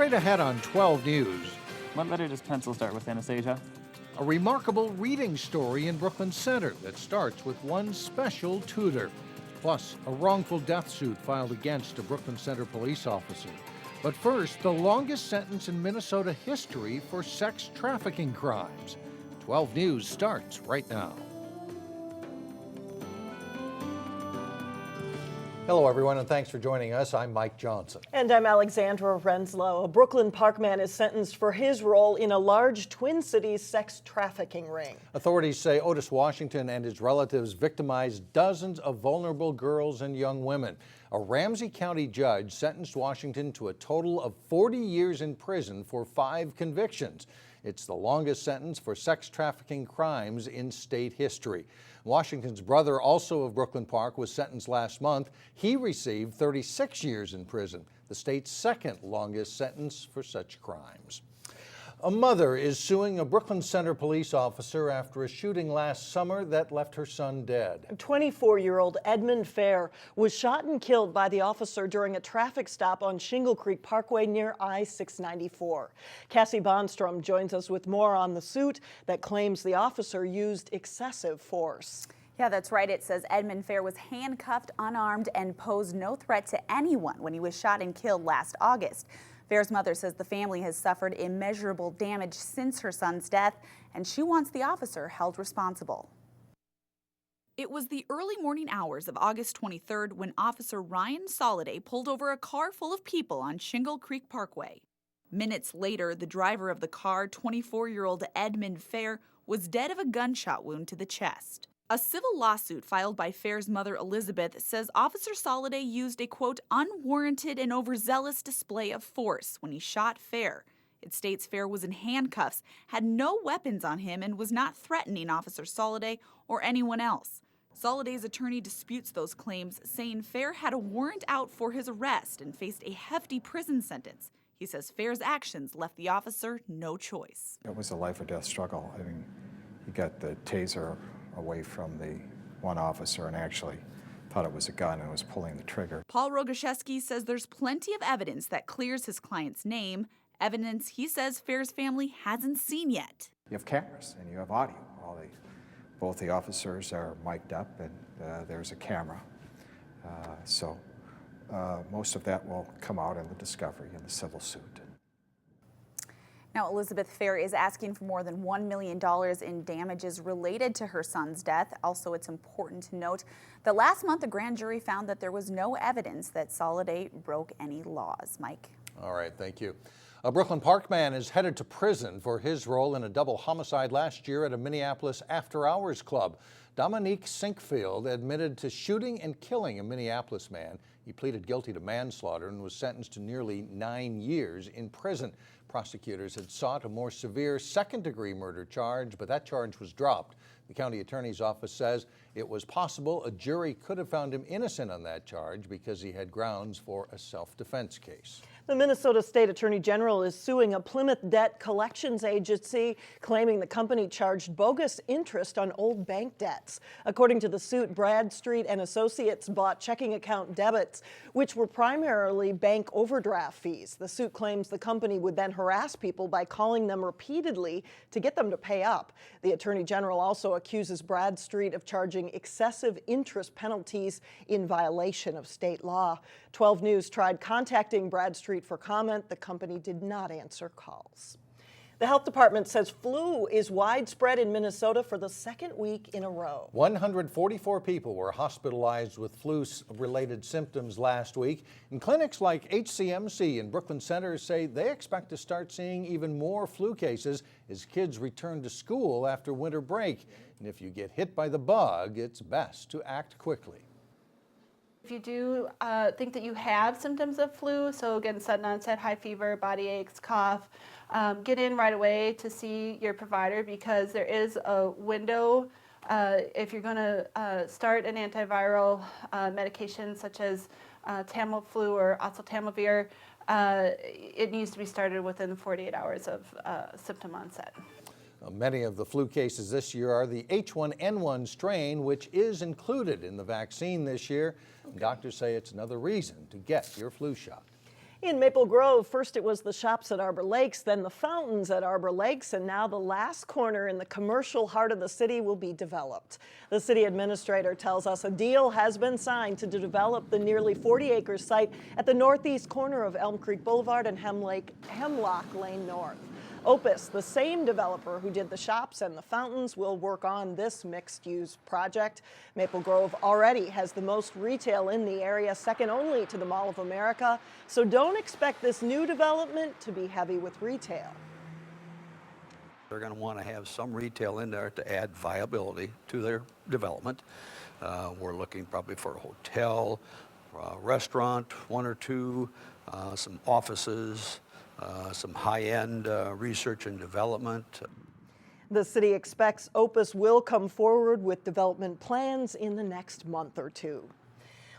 Straight ahead on 12 News. What letter does pencil start with, Anastasia? A remarkable reading story in Brooklyn Center that starts with one special tutor. Plus, a wrongful death suit filed against a Brooklyn Center police officer. But first, the longest sentence in Minnesota history for sex trafficking crimes. 12 News starts right now. Hello, everyone, and thanks for joining us. I'm Mike Johnson. And I'm Alexandra Renslow. A Brooklyn Park man is sentenced for his role in a large Twin Cities sex trafficking ring. Authorities say Otis Washington and his relatives victimized dozens of vulnerable girls and young women. A Ramsey County judge sentenced Washington to a total of 40 years in prison for 5 convictions. It's the longest sentence for sex trafficking crimes in state history. Washington's brother, also of Brooklyn Park, was sentenced last month. He received 36 years in prison, the state's second longest sentence for such crimes. A mother is suing a Brooklyn Center police officer after a shooting last summer that left her son dead. 24-year-old Edmund Fair was shot and killed by the officer during a traffic stop on Shingle Creek Parkway near I-694. Cassie Bonstrom joins us with more on the suit that claims the officer used excessive force. Yeah, that's right. It says Edmund Fair was handcuffed, unarmed, and posed no threat to anyone when he was shot and killed last August. Fair's mother says the family has suffered immeasurable damage since her son's death, and she wants the officer held responsible. It was the early morning hours of August 23rd when Officer Ryan Soliday pulled over a car full of people on Shingle Creek Parkway. Minutes later, the driver of the car, 24-year-old Edmund Fair, was dead of a gunshot wound to the chest. A civil lawsuit filed by Fair's mother, Elizabeth, says Officer Soliday used a, quote, unwarranted and overzealous display of force when he shot Fair. It states Fair was in handcuffs, had no weapons on him, and was not threatening Officer Soliday or anyone else. Soliday's attorney disputes those claims, saying Fair had a warrant out for his arrest and faced a hefty prison sentence. He says Fair's actions left the officer no choice. It was a life or death struggle. I mean, he got the taser away from the one officer and actually thought it was a gun and was pulling the trigger. Paul Rogoszewski says there's plenty of evidence that clears his client's name, evidence he says Fair's family hasn't seen yet. You have cameras and you have audio. Both the officers are mic'd up and there's a camera. So most of that will come out in the discovery in the civil suit. Now, Elizabeth Fair is asking for more than $1 million in damages related to her son's death. Also, it's important to note that last month a grand jury found that there was no evidence that Soliday broke any laws. Mike. All right, thank you. A Brooklyn Park man is headed to prison for his role in a double homicide last year at a Minneapolis after-hours club. Dominique Sinkfield admitted to shooting and killing a Minneapolis man. He pleaded guilty to manslaughter and was sentenced to nearly 9 years in prison. Prosecutors had sought a more severe second-degree murder charge, but that charge was dropped. The county attorney's office says it was possible a jury could have found him innocent on that charge because he had grounds for a self-defense case. The Minnesota State Attorney General is suing a Plymouth debt collections agency, claiming the company charged bogus interest on old bank debts. According to the suit, Bradstreet and Associates bought checking account debits, which were primarily bank overdraft fees. The suit claims the company would then harass people by calling them repeatedly to get them to pay up. The Attorney General also accuses Bradstreet of charging excessive interest penalties in violation of state law. 12 News tried contacting Bradstreet for comment. The company did not answer calls. The health department says flu is widespread in Minnesota for the second week in a row. 144 people were hospitalized with flu-related symptoms last week. And clinics like HCMC and Brooklyn Center say they expect to start seeing even more flu cases as kids return to school after winter break. And if you get hit by the bug, it's best to act quickly. If you do think that you have symptoms of flu, so again, sudden onset, high fever, body aches, cough, get in right away to see your provider because there is a window. If you're going to start an antiviral medication such as Tamiflu or oseltamivir, it needs to be started within 48 hours of symptom onset. Many of the flu cases this year are the H1N1 strain, which is included in the vaccine this year. Okay. Doctors say it's another reason to get your flu shot. In Maple Grove, first it was the shops at Arbor Lakes, then the fountains at Arbor Lakes, and now the last corner in the commercial heart of the city will be developed. The city administrator tells us a deal has been signed to develop the nearly 40-acre site at the northeast corner of Elm Creek Boulevard and Hemlock Lane North. Opus, the same developer who did the shops and the fountains, will work on this mixed-use project. Maple Grove already has the most retail in the area, second only to the Mall of America, so don't expect this new development to be heavy with retail. They're going to want to have some retail in there to add viability to their development. We're looking probably for a hotel, restaurant, one or two, some offices, some high-end research and development. The city expects Opus will come forward with development plans in the next month or two.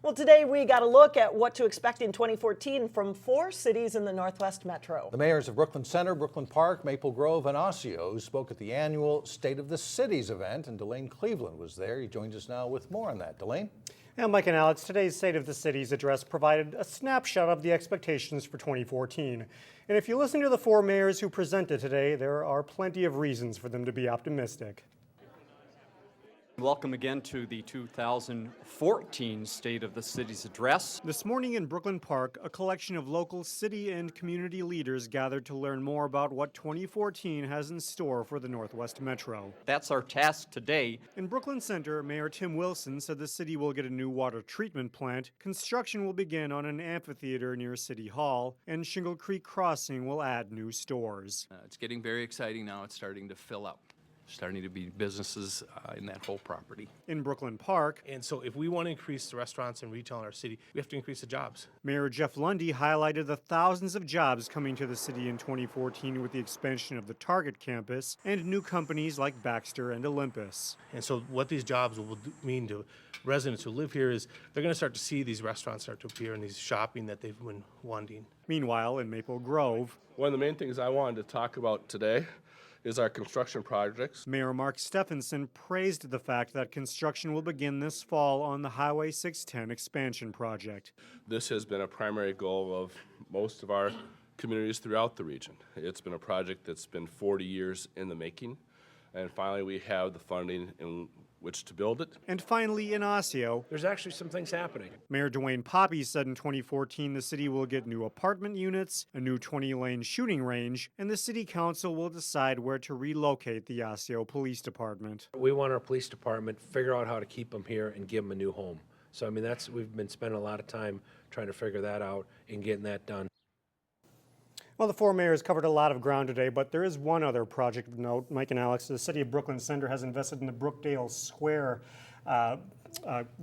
Well, today we got a look at what to expect in 2014 from 4 cities in the Northwest Metro. The mayors of Brooklyn Center, Brooklyn Park, Maple Grove, and Osseo spoke at the annual State of the Cities event, and Delane Cleveland was there. He joins us now with more on that. Delane? Yeah, Mike and Alex, today's State of the Cities address provided a snapshot of the expectations for 2014. And if you listen to the 4 mayors who presented today, there are plenty of reasons for them to be optimistic. Welcome again to the 2014 State of the Cities address. This morning in Brooklyn Park, a collection of local city and community leaders gathered to learn more about what 2014 has in store for the Northwest Metro. That's our task today. In Brooklyn Center, Mayor Tim Wilson said the city will get a new water treatment plant, construction will begin on an amphitheater near City Hall, and Shingle Creek Crossing will add new stores. It's getting very exciting now. It's starting to fill up. Starting to be businesses in that whole property. In Brooklyn Park, and so if we want to increase the restaurants and retail in our city, we have to increase the jobs. Mayor Jeff Lundy highlighted the thousands of jobs coming to the city in 2014 with the expansion of the Target campus and new companies like Baxter and Olympus. And so what these jobs will mean to residents who live here is they're going to start to see these restaurants start to appear and these shopping that they've been wanting. Meanwhile, in Maple Grove, one of the main things I wanted to talk about today is our construction projects. Mayor Mark Stephenson praised the fact that construction will begin this fall on the Highway 610 expansion project. This has been a primary goal of most of our communities throughout the region. It's been a project that's been 40 years in the making, and finally we have the funding in which to build it. And finally, in Osseo, there's actually some things happening. Mayor Dwayne Poppy said in 2014 the city will get new apartment units, a new 20-lane shooting range, and the city council will decide where to relocate the Osseo Police Department. We want our police department to figure out how to keep them here and give them a new home. So, I mean, we've been spending a lot of time trying to figure that out and getting that done. Well, the 4 mayors covered a lot of ground today, but there is one other project of note. Mike and Alex, the city of Brooklyn Center has invested in the Brookdale Square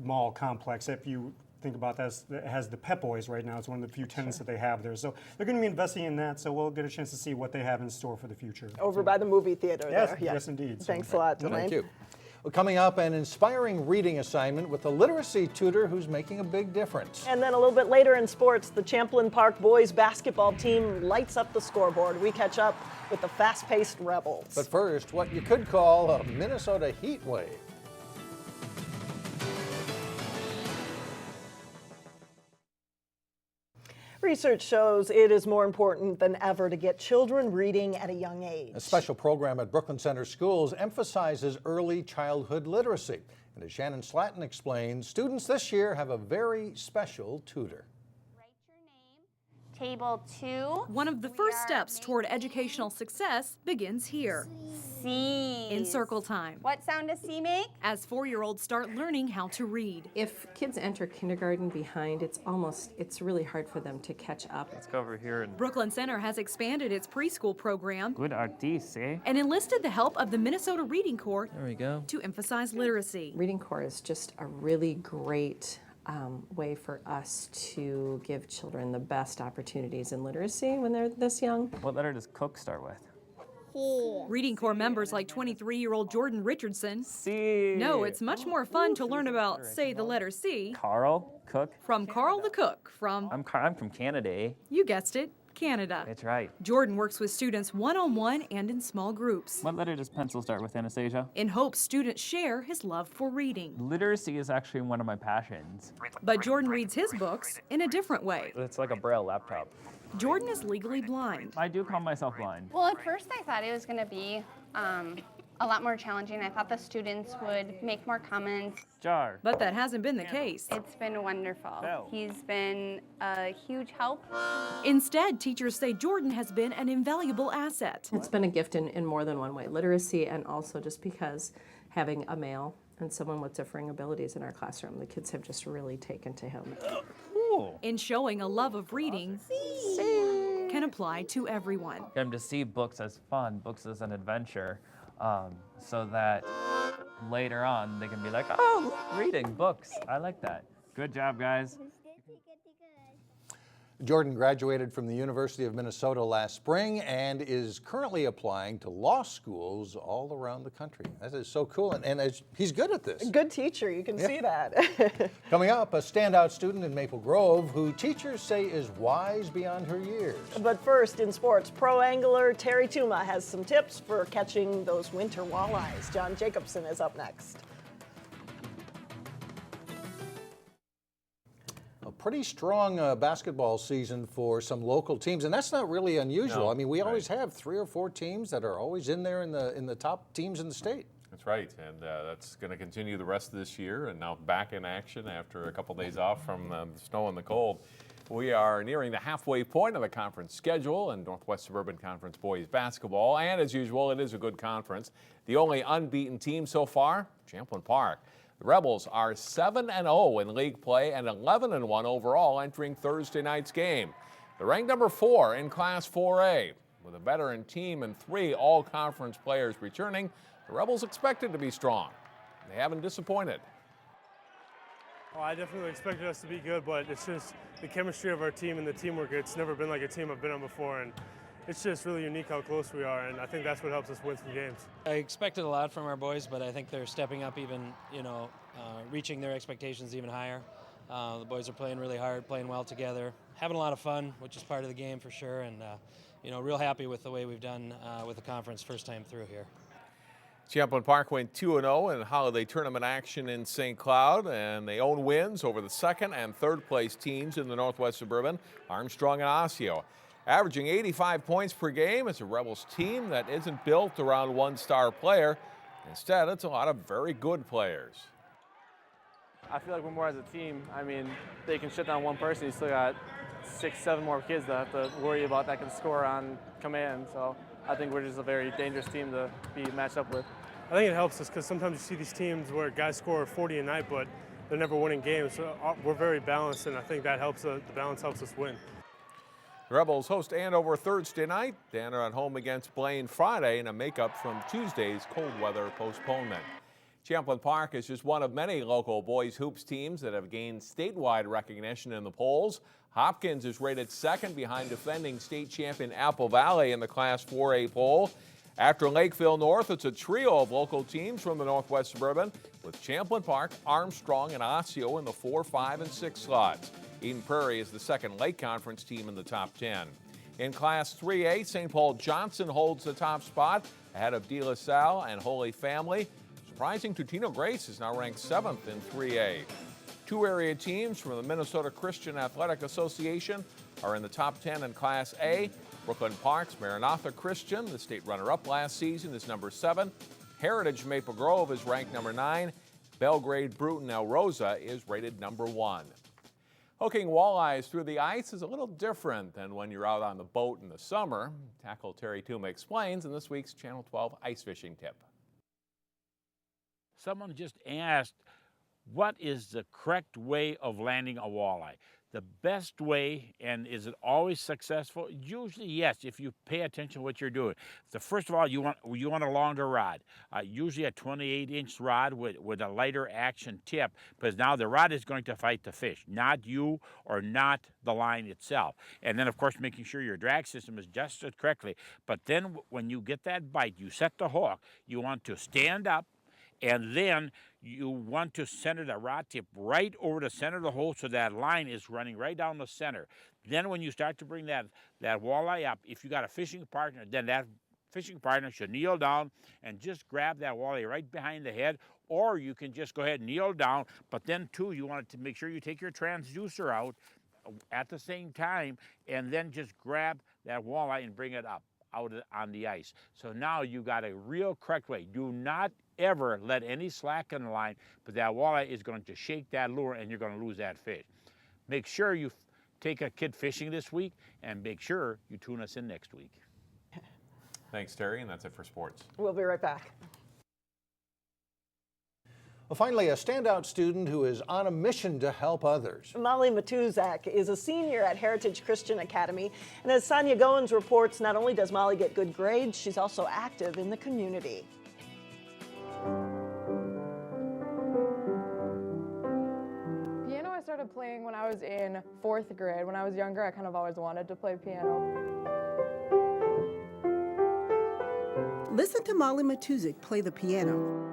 mall complex. If you think about that, it has the Pep Boys right now. It's one of the few tenants that they have there. So they're going to be investing in that, so we'll get a chance to see what they have in store for the future. Over by the movie theater there. Yes, indeed. Thanks a lot, Delane. Thank you. Well, coming up, an inspiring reading assignment with a literacy tutor who's making a big difference. And then a little bit later in sports, the Champlin Park boys basketball team lights up the scoreboard. We catch up with the fast-paced Rebels. But first, what you could call a Minnesota heat wave. Research shows it is more important than ever to get children reading at a young age. A special program at Brooklyn Center Schools emphasizes early childhood literacy. And as Shannon Slatton explains, students this year have a very special tutor. Table 2. One of the first steps toward educational success begins here. C. In circle time. What sound does C make? As 4-year-olds start learning how to read. If kids enter kindergarten behind, it's really hard for them to catch up. Let's go over here. Brooklyn Center has expanded its preschool program. Good artiste, eh? And enlisted the help of the Minnesota Reading Corps. There we go. To emphasize literacy. Reading Corps is just a really great way for us to give children the best opportunities in literacy when they're this young. What letter does Cook start with? C. Reading Corps members like 23-year-old Jordan Richardson C. know it's much more fun to learn about, say, the letter C. Carl Cook. From Carl the Cook. I'm from Canada, eh? You guessed it, Canada. That's right. Jordan works with students one-on-one and in small groups, What letter does pencil start with, Anastasia? in hopes students share his love for reading. Literacy is actually one of my passions. But Jordan reads his books in a different way. It's like a Braille laptop. Jordan is legally blind. I do call myself blind. Well, at first I thought it was going to be a lot more challenging. I thought the students would make more comments. Jar. But that hasn't been the case. It's been wonderful. Bell. He's been a huge help. Instead, teachers say Jordan has been an invaluable asset. It's been a gift in more than one way. Literacy, and also just because having a male and someone with differing abilities in our classroom, the kids have just really taken to him. In showing a love of reading can apply to everyone. Get them to see books as fun, books as an adventure, so that later on they can be like, oh, reading books. I like that. Good job, guys. Jordan graduated from the University of Minnesota last spring and is currently applying to law schools all around the country. That is so cool, and he's good at this. Good teacher, you can see that. Coming up, a standout student in Maple Grove who teachers say is wise beyond her years. But first, in sports, pro angler Terry Tuma has some tips for catching those winter walleyes. John Jacobson is up next. A pretty strong basketball season for some local teams, and that's not really unusual. No, I mean, we always have 3 or 4 teams that are always in there in the top teams in the state. That's right, and that's going to continue the rest of this year, and now back in action after a couple days off from the snow and the cold. We are nearing the halfway point of the conference schedule in Northwest Suburban Conference boys basketball, and as usual, it is a good conference. The only unbeaten team so far, Champlin Park. The Rebels are 7-0 in league play and 11-1 overall entering Thursday night's game. They're ranked number 4 in Class 4A. With a veteran team and 3 all-conference players returning, the Rebels expected to be strong. They haven't disappointed. Well, I definitely expected us to be good, but it's just the chemistry of our team and the teamwork. It's never been like a team I've been on before, and it's just really unique how close we are, and I think that's what helps us win some games. I expected a lot from our boys, but I think they're stepping up even, reaching their expectations even higher. The boys are playing really hard, playing well together, having a lot of fun, which is part of the game for sure, and, real happy with the way we've done with the conference first time through here. Champlin Park went 2-0 in holiday tournament action in St. Cloud, and they own wins over the 2nd and 3rd place teams in the Northwest Suburban, Armstrong and Osseo. Averaging 85 points per game, it's a Rebels team that isn't built around one star player. Instead, it's a lot of very good players. I feel like we're more as a team. I mean, they can shut down one person. You still got 6, 7 more kids that have to worry about that can score on command. So I think we're just a very dangerous team to be matched up with. I think it helps us because sometimes you see these teams where guys score 40 a night, but they're never winning games. So we're very balanced, and I think that helps. The balance helps us win. The Rebels host Andover Thursday night. Then are at home against Blaine Friday in a makeup from Tuesday's cold weather postponement. Champlin Park is just one of many local boys hoops teams that have gained statewide recognition in the polls. Hopkins is rated 2nd behind defending state champion Apple Valley in the Class 4A poll. After Lakeville North, it's a trio of local teams from the Northwest Suburban with Champlin Park, Armstrong, and Osseo in the 4, 5, and 6 slots. Eden Prairie is the 2nd Lake Conference team in the top 10. In Class 3A, St. Paul Johnson holds the top spot ahead of De La Salle and Holy Family. Surprising, Tutino Grace is now ranked 7th in 3A. 2 area teams from the Minnesota Christian Athletic Association are in the top 10 in Class A. Brooklyn Park's Maranatha Christian, the state runner-up last season, is number 7. Heritage Maple Grove is ranked number 9. Belgrade Bruton El Rosa is rated number 1. Hooking walleyes through the ice is a little different than when you're out on the boat in the summer. Tackle Terry Tuma explains in this week's Channel 12 ice fishing tip. Someone just asked, what is the correct way of landing a walleye? The best way, and is it always successful? Usually, yes, if you pay attention to what you're doing. So first of all, you want a longer rod, usually a 28-inch rod with a lighter action tip, because now the rod is going to fight the fish, not you or not the line itself. And then, of course, making sure your drag system is adjusted correctly. But then when you get that bite, you set the hook, you want to stand up, and then you want to center the rod tip right over the center of the hole so that line is running right down the center. Then when you start to bring that walleye up, if you got a fishing partner, then that fishing partner should kneel down and just grab that walleye right behind the head, or you can just go ahead and kneel down, but then too, you want to make sure you take your transducer out at the same time, and then just grab that walleye and bring it up out on the ice. So now you got a real correct way. Do not ever let any slack in the line, but that walleye is going to shake that lure and you're going to lose that fish. Make sure you take a kid fishing this week, and make sure you tune us in next week. Thanks, Terry, and that's it for sports. We'll be right back. Well, finally, a standout student who is on a mission to help others. Molly Matuzak is a senior at Heritage Christian Academy, and as Sonia Goins reports, not only does Molly get good grades, she's also active in the community. Piano I started playing when I was in 4th grade. When I was younger, I kind of always wanted to play piano. Listen to Molly Matuzak play the piano.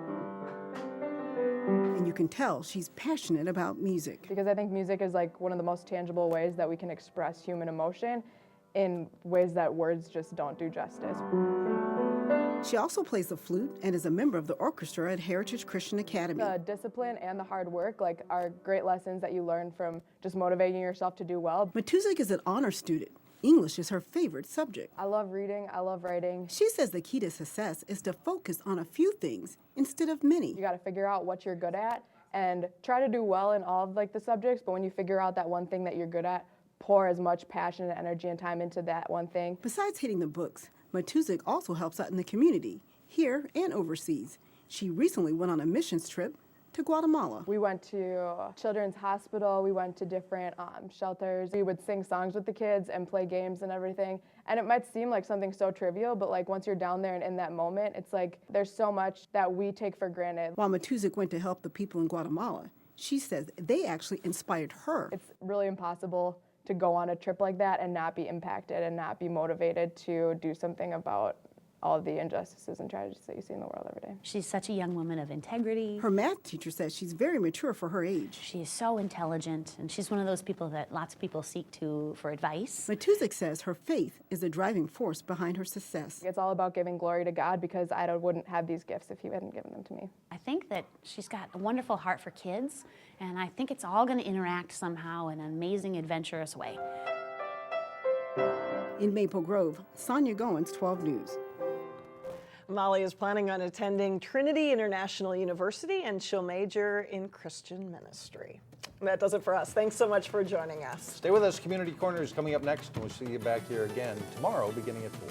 And you can tell she's passionate about music. Because I think music is like one of the most tangible ways that we can express human emotion in ways that words just don't do justice. She also plays the flute and is a member of the orchestra at Heritage Christian Academy. The discipline and the hard work are great lessons that you learn from just motivating yourself to do well. Matuzak is an honor student. English is her favorite subject. I love reading, I love writing. She says the key to success is to focus on a few things instead of many. You got to figure out what you're good at and try to do well in all of the subjects, but when you figure out that one thing that you're good at, pour as much passion and energy and time into that one thing. Besides hitting the books, Matuzak also helps out in the community, here and overseas. She recently went on a missions trip to Guatemala. We went to Children's Hospital, we went to different shelters. We would sing songs with the kids and play games and everything. And it might seem like something so trivial, but once you're down there and in that moment, it's like there's so much that we take for granted. While Matuzak went to help the people in Guatemala, she says they actually inspired her. It's really impossible to go on a trip like that and not be impacted and not be motivated to do something about all of the injustices and tragedies that you see in the world every day. She's such a young woman of integrity. Her math teacher says she's very mature for her age. She is so intelligent, and she's one of those people that lots of people seek to for advice. Matuzak says her faith is the driving force behind her success. It's all about giving glory to God, because I wouldn't have these gifts if He hadn't given them to me. I think that she's got a wonderful heart for kids, and I think it's all going to interact somehow in an amazing, adventurous way. In Maple Grove, Sonia Goins, 12 News. Molly is planning on attending Trinity International University, and she'll major in Christian ministry. That does it for us. Thanks so much for joining us. Stay with us. Community Corner is coming up next, and we'll see you back here again tomorrow beginning at 4.